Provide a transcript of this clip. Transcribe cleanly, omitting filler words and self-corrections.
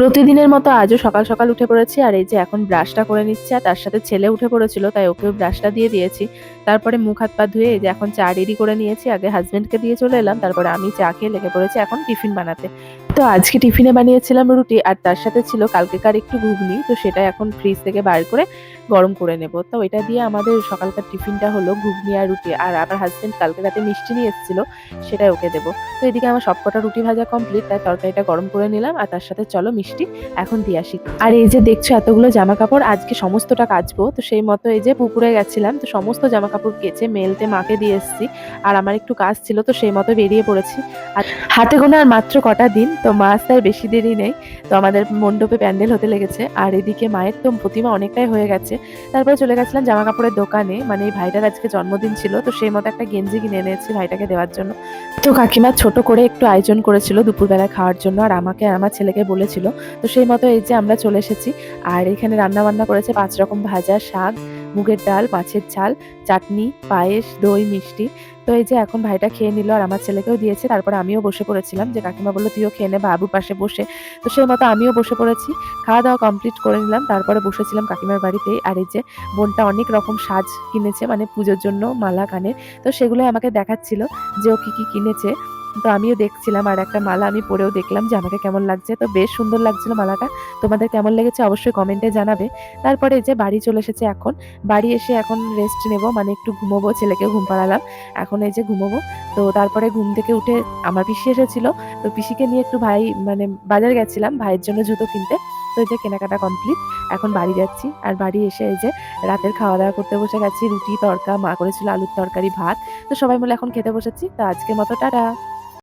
প্রতিদিনের মতো আজও সকাল সকাল উঠে পড়েছি, আর এই যে এখন ব্রাশটা করে নিচ্ছে, আর তার সাথে ছেলে উঠে পড়েছিল তাই ওকেও ব্রাশটা দিয়ে দিয়েছি। তারপরে মুখ হাত পা ধুয়ে এই যে এখন চা রেডি করে নিয়েছি, আগে হাজবেন্ডকে দিয়ে চলে এলাম, তারপরে আমি চা খেয়ে লেগে পড়েছি এখন টিফিন বানাতে। তো আজকে টিফিনে বানিয়েছিলাম রুটি, আর তার সাথে ছিল কালকেকার একটু ঘুগনি, তো সেটা এখন ফ্রিজ থেকে বার করে গরম করে নেব। তো এটা দিয়ে আমাদের সকালকার টিফিনটা হলো ঘুগনি আর রুটি। আর আমার হাজবেন্ড কালকে রাতে মিষ্টি নিয়ে এসেছিল, সেটাই ওকে দেবো। তো এদিকে আমার সবকটা রুটি ভাজা কমপ্লিট, তাই তরকারিটা গরম করে নিলাম, আর তার সাথে চলো মিষ্টি এখন দিয়ে আসি। আর এই যে দেখছো এতগুলো জামা কাপড় আজকে সমস্তটা কাচবো, তো সেই মতো এই যে পুকুরে গেছিলাম, তো সমস্ত জামা কাপড় কেচে মেলতে মাকে দিয়ে এসেছি। আর আমার একটু কাজ ছিল, তো সেই মতো বেরিয়ে পড়েছি। আর হাতে গোনা আর মাত্র কটা দিন, তো মা আসতে আর বেশি দেরি নেই। তো আমাদের মণ্ডপে প্যান্ডেল হতে লেগেছে, আর এদিকে মায়ের তো প্রতিমা অনেকটাই হয়ে গেছে। তারপরে চলে গেছিলাম জামা কাপড়ের দোকানে, মানে এই ভাইটার আজকে জন্মদিন ছিল, তো সেই মতো একটা গেঞ্জি কিনে এনেছি ভাইটাকে দেওয়ার জন্য। তো কাকিমা ছোট করে একটু আয়োজন করেছিল দুপুরবেলায় খাওয়ার জন্য, আর আমাকে আর আমার ছেলেকে বলেছিল। তো সেই মতো এই যে আমরা চলে এসেছি। আর এখানে রান্না বান্না করেছে 5 রকম ভাজা, শাক, মুগের ডাল, মাছের ঝাল, চাটনি, পায়েস, দই, মিষ্টি। তো এই যে এখন ভাইটা খেয়ে নিল, আর আমার ছেলেকেও দিয়েছে। তারপরে আমিও বসে পড়েছিলাম, যে কাকিমা বললো তুইও খেয়ে নে বাবুর পাশে বসে। তো সেই মতো আমিও বসে পড়েছি, খাওয়া দাওয়া কমপ্লিট করে নিলাম, তারপরে বসেছিলাম কাকিমার বাড়িতেই। আর এই যে বোনটা অনেক রকম সাজ কিনেছে, মানে পুজোর জন্য মালা কানের, তো সেগুলো আমাকে দেখাচ্ছিল যে ও কি কি কিনেছে। তো আমিও দেখছিলাম, আর একটা মালা আমি পরেও দেখলাম যে আমাকে কেমন লাগছে। তো বেশ সুন্দর লাগছিল মালাটা। তোমাদের কেমন লেগেছে অবশ্যই কমেন্টে জানাবে। তারপরে এই যে বাড়ি চলে এসেছে এখন। বাড়ি এসে এখন রেস্ট নেব, মানে একটু ঘুমোবো, ছেলেকে ঘুম পাড়ালাম। এখন এই যে ঘুমোবো। তো তারপরে ঘুম থেকে উঠে আমার পিসি এসেছিল। তো পিসিকে নিয়ে একটু মানে বাজার গেছিলাম ভাইয়ের জন্য জুতো কিনতে। তো এই যে কেনাকাটা কমপ্লিট, এখন বাড়ি যাচ্ছি। আর বাড়ি এসে এই যে রাতের খাওয়া দাওয়া করতে বসে গেছি। রুটি তড়কা, মা করেছিল আলুর তরকারি, ভাত। তো সবাই মিলে এখন খেতে বসেছি। তো আজকের মতো টাটা।